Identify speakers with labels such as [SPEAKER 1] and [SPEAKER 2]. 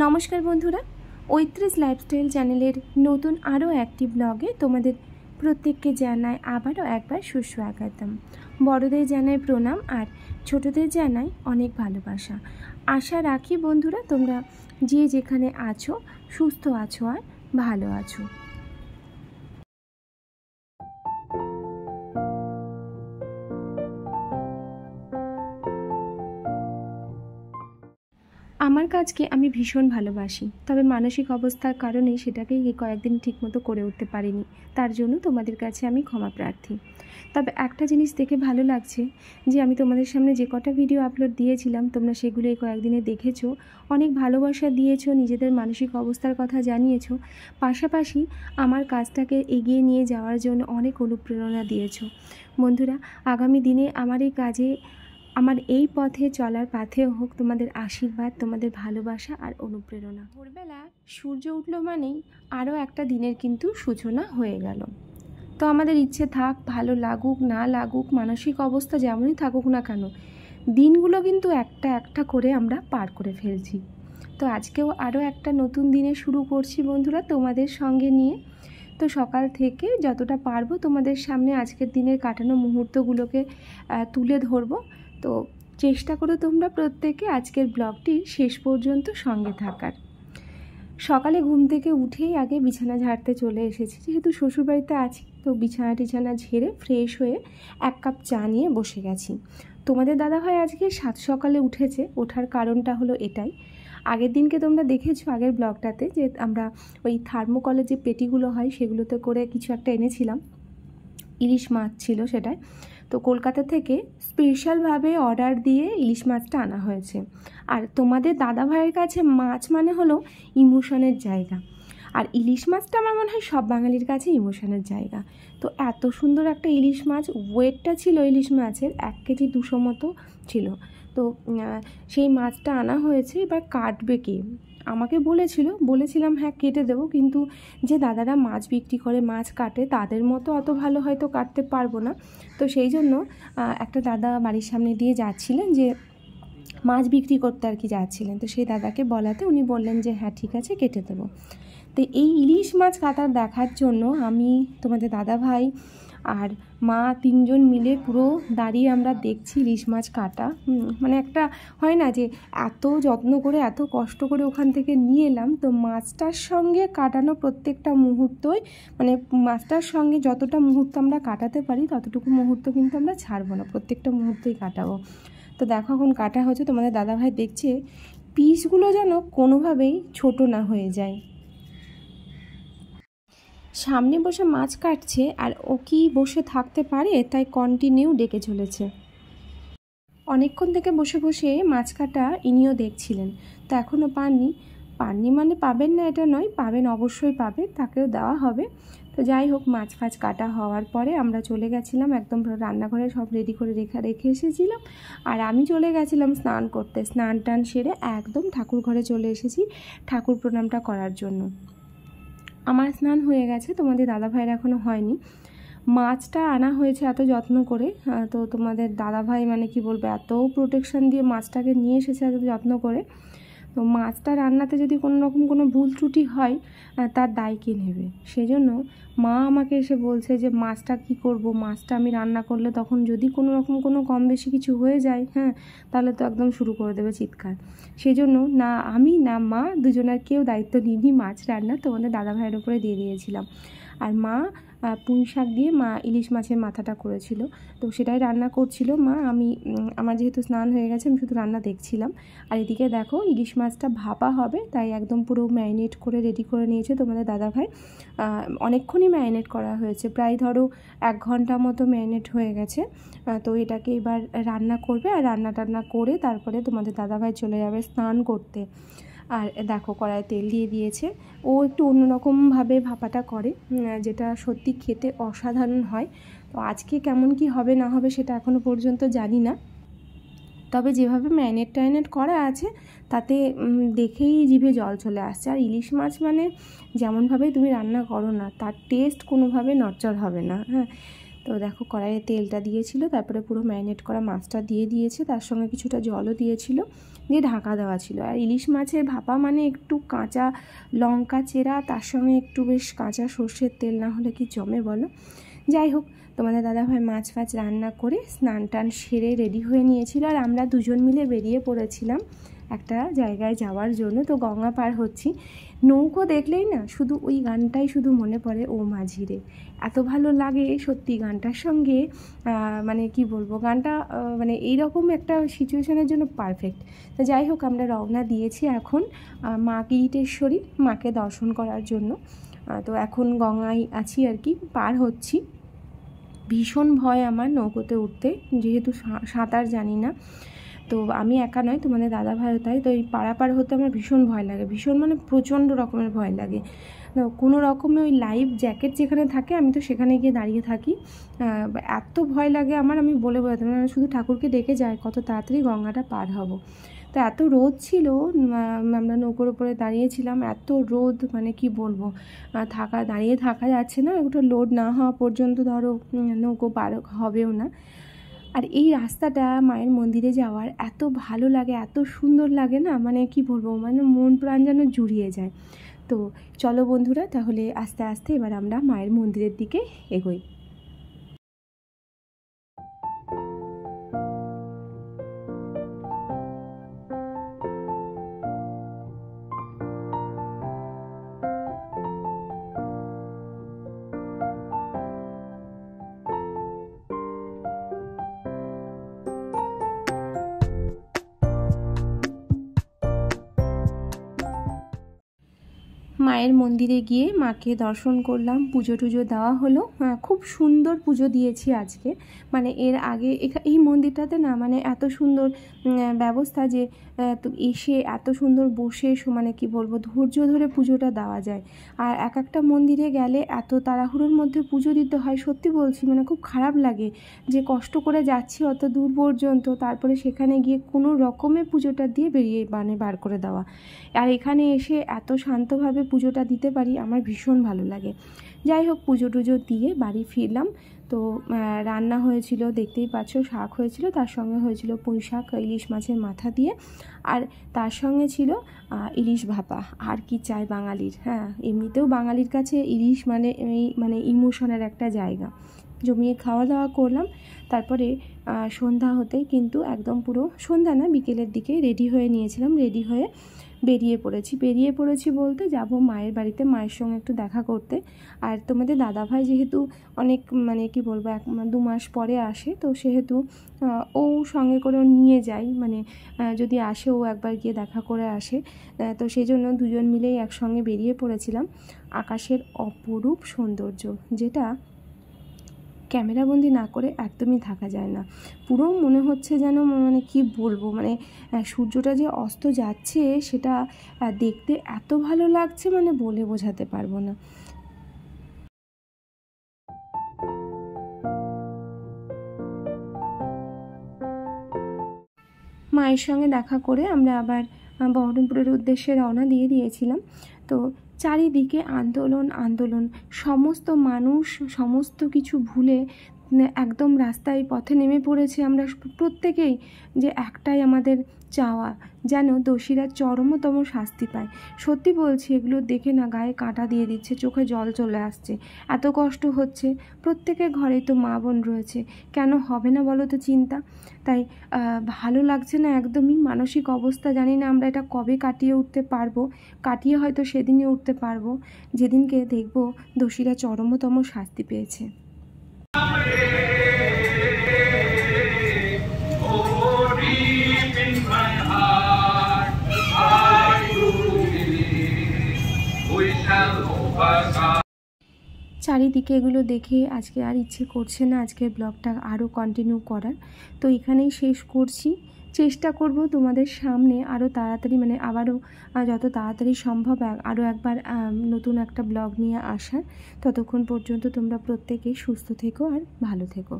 [SPEAKER 1] নমস্কার বন্ধুরা, ঐত্রিশ লাইফস্টাইল চ্যানেলের নতুন আরও একটি ব্লগে তোমাদের প্রত্যেককে জানাই আবারও একবার সুস্বাগতম। বড়দের জানাই প্রণাম আর ছোটদের জানাই অনেক ভালোবাসা। আশা রাখি বন্ধুরা তোমরা যে যেখানে আছো সুস্থ আছো আর ভালো আছো। আমার কাজকে আমি ভীষণ ভালোবাসি, তবে মানসিক অবস্থার কারণে সেটাকে এই কয়েকদিন ঠিকমতো করে উঠতে পারিনি। তার জন্য তোমাদের কাছে আমি ক্ষমা প্রার্থী। তবে একটা জিনিস দেখে ভালো লাগছে যে আমি তোমাদের সামনে যে কটা ভিডিও আপলোড দিয়েছিলাম তোমরা সেগুলো এই কয়েকদিনে দেখেছো, অনেক ভালোবাসা দিয়েছো, নিজেদের মানসিক অবস্থার কথা জানিয়েছো, পাশাপাশি আমার কাজটাকে এগিয়ে নিয়ে যাওয়ার জন্য অনেক অনুপ্রেরণা দিয়েছো। বন্ধুরা, আগামী দিনে আমার এই কাজে আমার এই পথে চলার পথেও হোক তোমাদের আশীর্বাদ, তোমাদের ভালোবাসা আর অনুপ্রেরণা। ভোরবেলা সূর্য উঠলো মানেই আরও একটা দিনের কিন্তু সূচনা হয়ে গেল। তো আমাদের ইচ্ছে থাক, ভালো লাগুক না লাগুক, মানসিক অবস্থা যেমনই থাকুক না কেন, দিনগুলো কিন্তু একটা একটা করে আমরা পার করে ফেলছি। তো আজকেও আরও একটা নতুন দিনে শুরু করছি বন্ধুরা তোমাদের সঙ্গে নিয়ে। তো সকাল থেকে যতটা পারবো তোমাদের সামনে আজকের দিনের কাটানো মুহূর্তগুলোকে তুলে ধরবো। তো চেষ্টা করো তোমরা প্রত্যেকে আজকের ব্লগটি শেষ পর্যন্ত সঙ্গে থাকার। সকালে ঘুম থেকে উঠেই আগে বিছানা ঝাড়তে চলে এসেছি, যেহেতু শ্বশুরবাড়িতে আছি তো বিছানা টিছানা ঝেড়ে ফ্রেশ হয়ে এক কাপ চা নিয়ে বসে গেছি। তোমাদের দাদাভাই আজকে সাত সকালে উঠেছে, ওঠার কারণটা হলো এটাই। আগের দিনকে তোমরা দেখেছো আগের ব্লগটাতে যে আমরা ওই থার্মোকলে যে পেটিগুলো হয় সেগুলোতে করে কিছু একটা এনেছিলাম, ইলিশ মাছ ছিল সেটাই। তো কলকাতা থেকে স্পেশালভাবে অর্ডার দিয়ে ইলিশ মাছটা আনা হয়েছে। আর তোমাদের দাদাভাইয়ের কাছে মাছ মানে হলো ইমোশনের জায়গা, আর ইলিশ মাছটা আমার মনে হয় সব বাঙালির কাছে ইমোশনের জায়গা। তো এত সুন্দর একটা ইলিশ মাছ, ওয়েটটা ছিল ইলিশ মাছের 1 কেজি 200 মতো ছিল। তো সেই মাছটা আনা হয়েছে, এবার কাটবে কে আমাকে বলেছিলাম হ্যাঁ কেটে দেবো, কিন্তু যে দাদারা মাছ বিক্রি করে মাছ কাটে তাদের মতো অত ভালো হয়তো কাটতে পারবো না। তো সেই জন্য একটা দাদা বাড়ির সামনে দিয়ে যাচ্ছিলেন, যে মাছ বিক্রি করতে আর কি যাচ্ছিলেন, তো সেই দাদাকে বলাতে উনি বললেন যে হ্যাঁ ঠিক আছে কেটে দেবো। তো এই ইলিশ মাছ কাটার দেখার জন্য আমি, তোমাদের দাদাভাই আর মা 3 জন মিলে পুরো দাঁড়িয়ে আমরা দেখছি ইলিশ মাছ কাটা। মানে একটা হয় না যে এত যত্ন করে এত কষ্ট করে ওখান থেকে নিয়ে এলাম, তো মাছটার সঙ্গে কাটানো প্রত্যেকটা মুহূর্তই, মানে মাছটার সঙ্গে যতটা মুহূর্ত আমরা কাটাতে পারি ততটুকু মুহূর্ত কিন্তু আমরা ছাড়বো না, প্রত্যেকটা মুহূর্তেই কাটাবো। তো দেখো এখন কাটা হচ্ছে, তোমাদের দাদাভাই দেখছে পিসগুলো যেন কোনোভাবেই ছোট না হয়ে যায়। সামনে বসে মাছ কাটছে আর ও কি বসে থাকতে পারে, তাই কন্টিনিউ ডেকে চলেছে। অনেকক্ষণ থেকে বসে বসে মাছ কাটা ইনিও দেখছিলেন, তো এখনও পাননি মানে পাবেন না এটা নয়, পাবেন, অবশ্যই পাবে, তাকেও দেওয়া হবে। তো যাই হোক, মাছ ফাছ কাটা হওয়ার পরে আমরা চলে গেছিলাম একদম রান্নাঘরে, সব রেডি করে রেখে এসেছিলাম। আর আমি চলে গেছিলাম স্নান করতে, স্নান টান সেরে একদম ঠাকুর ঘরে চলে এসেছি ঠাকুর প্রণামটা করার জন্য। আমার স্নান হয়ে গেছে, তোমাদের দাদাভাইয়ের এখনও হয়নি। মাছটা আনা হয়েছে এত যত্ন করে, তো তোমাদের দাদাভাই মানে কি বলবো, এত প্রোটেকশান দিয়ে মাছটাকে নিয়ে এসেছে এত যত্ন করে। তো মাছটা রান্নাতে যদি কোনো রকম কোনো ভুল ত্রুটি হয় তার দায় কে নেবে? সেই জন্য মা আমাকে এসে বলছে যে মাছটা কি করব, মাছটা আমি রান্না করলে তখন যদি কোনো রকম কোনো কম বেশি কিছু হয়ে যায়, হ্যাঁ তাহলে তো একদম শুরু করে দেবে চিৎকার। সেই জন্য না আমি না মা দুজনের কেউ দায়িত্ব নিইনি মাছ রান্না, তোমাদের দাদাভাইয়ের উপরে দিয়ে দিয়েছিলাম। আর মা পুঁই শাক দিয়ে মা ইলিশ মাছের মাথাটা করেছিল, তো সেটাই রান্না করছিল মা। আমার যেহেতু স্নান হয়ে গেছে আমি শুধু রান্না দেখছিলাম। আর এদিকে দেখো ইলিশ মাছটা ভাপা হবে, তাই একদম পুরো ম্যারিনেট করে রেডি করে নিয়েছে তোমাদের দাদাভাই। অনেকক্ষণই ম্যারিনেট করা হয়েছে, প্রায় ধরো 1 ঘন্টা মতো ম্যারিনেট হয়ে গেছে। তো এটাকে এবার রান্না করবে, আর রান্না টান্না করে তারপরে তোমাদের দাদাভাই চলে যাবে স্নান করতে। আর দেখো কড়াইয়ে তেল দিয়ে দিয়েছে, ও একটু অন্যরকমভাবে ভাপাটা করে, যেটা সত্যি খেতে অসাধারণ হয়। তো আজকে কেমন কি হবে না হবে সেটা এখনও পর্যন্ত জানি না, তবে যেভাবে ম্যারিনেট করা আছে তাতে দেখেই জিভে জল চলে আসছে। আর ইলিশ মাছ মানে যেমনভাবে তুমি রান্না করো না তার টেস্ট কোনোভাবে নড়চড় হবে না, হ্যাঁ। তো দেখো কড়াইয়ে তেলটা দিয়েছিল, তারপরে পুরো ম্যারিনেট করা মাছটা দিয়ে দিয়েছে, তার সঙ্গে কিছুটা জলও দিয়েছিল, দিয়ে ঢাকা দেওয়া ছিল। আর ইলিশ মাছের ভাপা মানে একটু কাঁচা লঙ্কা চেরা, তার সঙ্গে একটু বেশ কাঁচা সর্ষের তেল না হলে কি জমে বলো। যাই হোক, তোমাদের দাদাভাই মাছ ফাছ রান্না করে স্নান টান সেরে রেডি হয়ে নিয়েছিল, আর আমরা দুজন মিলে বেরিয়ে পড়েছিলাম একটা জায়গায় যাওয়ার জন্য। তো গঙ্গা পার হচ্ছি, নৌকো দেখলেই না শুধু ওই গানটাই শুধু মনে পড়ে, ও মাঝিরে। এত ভালো লাগে সত্যি গানটার সঙ্গে, মানে কি বলবো, গানটা মানে এইরকম একটা সিচুয়েশনের জন্য পারফেক্ট। তো যাই হোক, আমরা রওনা দিয়েছি এখন মা কিরিটেশ্বরী, মাকে দর্শন করার জন্য। তো এখন গঙ্গায় আছি আর কি, পার হচ্ছি। ভীষণ ভয় আমার নৌকোতে উঠতে, যেহেতু সাঁতার জানি না। তো আমি একা নয়, তোমাদের দাদাভাইও তাই। তো এই পারাপার হতে আমার ভীষণ ভয় লাগে, ভীষণ মানে প্রচণ্ড রকমের ভয় লাগে। কোনো রকমে ওই লাইফ জ্যাকেট যেখানে থাকে আমি তো সেখানে গিয়ে দাঁড়িয়ে থাকি, এত ভয় লাগে আমার, আমি বলে বোঝাতে পারবো না। শুধু ঠাকুরকে ডেকে যায় কত তাড়াতাড়ি গঙ্গাটা পার হব। তো এত রোদ ছিল, আমরা নৌকোর উপরে দাঁড়িয়েছিলাম, এত রোদ মানে কি বলবো, দাঁড়িয়ে থাকা যাচ্ছে না, ওটা লোড না হওয়া পর্যন্ত ধরো নৌকো পার হবেও না। আর এই রাস্তাটা মায়ের মন্দিরে যাওয়ার এত ভালো লাগে, এত সুন্দর লাগে না, মানে কি বলবো, মানে মন প্রাণ যেন জুড়িয়ে যায়। তো চলো বন্ধুরা, তাহলে আস্তে আস্তে এবার আমরা মায়ের মন্দিরের দিকে এগোই। মায়ের মন্দিরে গিয়ে মাকে দর্শন করলাম, পুজো টুজো দেওয়া হলো। খুব সুন্দর পুজো দিয়েছি আজকে, মানে এর আগে এই মন্দিরটাতে না মানে এত সুন্দর ব্যবস্থা যে এসে এত সুন্দর বসে মানে কি বলবো, ধৈর্য ধরে পুজোটা দেওয়া যায়। আর এক একটা মন্দিরে গেলে এত তাড়াহুড়োর মধ্যে পুজো দিতে হয়, সত্যি বলছি মানে খুব খারাপ লাগে যে কষ্ট করে যাচ্ছি অত দূর পর্যন্ত, তারপরে সেখানে গিয়ে কোনো রকমে পুজোটা দিয়ে বেরিয়ে বার করে দেওয়া। আর এখানে এসে এত শান্তভাবে পুজোটা দিতে পারি, আমার ভীষণ ভালো লাগে। যাই হোক, পুজো টুজো দিয়ে বাড়ি ফিরলাম। তো রান্না হয়েছিল, দেখতেই পাচ্ছ, শাক হয়েছিল, তার সঙ্গে হয়েছিল পুঁই শাক ইলিশ মাছের মাথা দিয়ে, আর তার সঙ্গে ছিল ইলিশ ভাপা। আর কি চাই বাঙালির, হ্যাঁ এমনিতেও বাঙালির কাছে ইলিশ মানে ইমোশনের একটা জায়গা। জমিয়ে খাওয়া দাওয়া করলাম, তারপরে সন্ধ্যা হতেই কিন্তু একদম পুরো সন্ধ্যা না, বিকেলের দিকে রেডি হয়ে নিয়েছিলাম, রেডি হয়ে বেরিয়ে পড়েছি বলতে যাব মায়ের বাড়িতে, মায়ের সঙ্গে একটু দেখা করতে। আর তোমাদের দাদাভাই যেহেতু অনেক মানে কি বলবো 1-2 মাস পরে আসে, তো সেহেতু ও সঙ্গে করেও নিয়ে যায়, মানে যদি আসে ও একবার গিয়ে দেখা করে আসে। তো সেই জন্য দুজন মিলেই একসঙ্গে বেরিয়ে পড়েছিলাম। আকাশের অপরূপ সৌন্দর্য, যেটা ক্যামেরাবন্দি না করে একদমই থাকা যায় না। পুরো মনে হচ্ছে যেন মানে কি বলবো, মানে সূর্যটা যে অস্ত যাচ্ছে সেটা দেখতে এত ভালো লাগছে, মানে বলে বোঝাতে পারবো না। মায়ের সঙ্গে দেখা করে আমরা আবার বহরমপুরের উদ্দেশ্যে রওনা দিয়ে দিয়েছিলাম। তো চারিদিকে আন্দোলন, সমস্ত মানুষ সমস্ত কিছু ভুলে একদম রাস্তায় পথে নেমে পড়েছে। আমরা প্রত্যেকেই যে একটাই আমাদের চাওয়া, যেন দোষীরা চরমতম শাস্তি পায়। সত্যি বলছি, এগুলো দেখে না গায়ে কাঁটা দিয়ে দিচ্ছে, চোখে জল চলে আসছে, এত কষ্ট হচ্ছে। প্রত্যেকের ঘরেই তো মা বোন রয়েছে, কেন হবে না বলো তো চিন্তা। তাই ভালো লাগছে না একদমই। মানসিক অবস্থা জানি না আমরা এটা কবে কাটিয়ে উঠতে পারবো, কাটিয়ে হয়তো সেদিনই উঠতে পারবো যেদিনকে দেখব দোষীরা চরমতম শাস্তি পেয়েছে। চারিদিকে এগুলো দেখে আজকে আর ইচ্ছে করছে না আজকের ব্লগটা আরও কন্টিনিউ করার। তো এখানেই শেষ করছি। চেষ্টা করব তোমাদের সামনে আরও তাড়াতাড়ি, মানে আবারও যত তাড়াতাড়ি সম্ভব আরও একবার নতুন একটা ব্লগ নিয়ে আসার। ততক্ষণ পর্যন্ত তোমরা প্রত্যেকেই সুস্থ থেকো আর ভালো থেকো।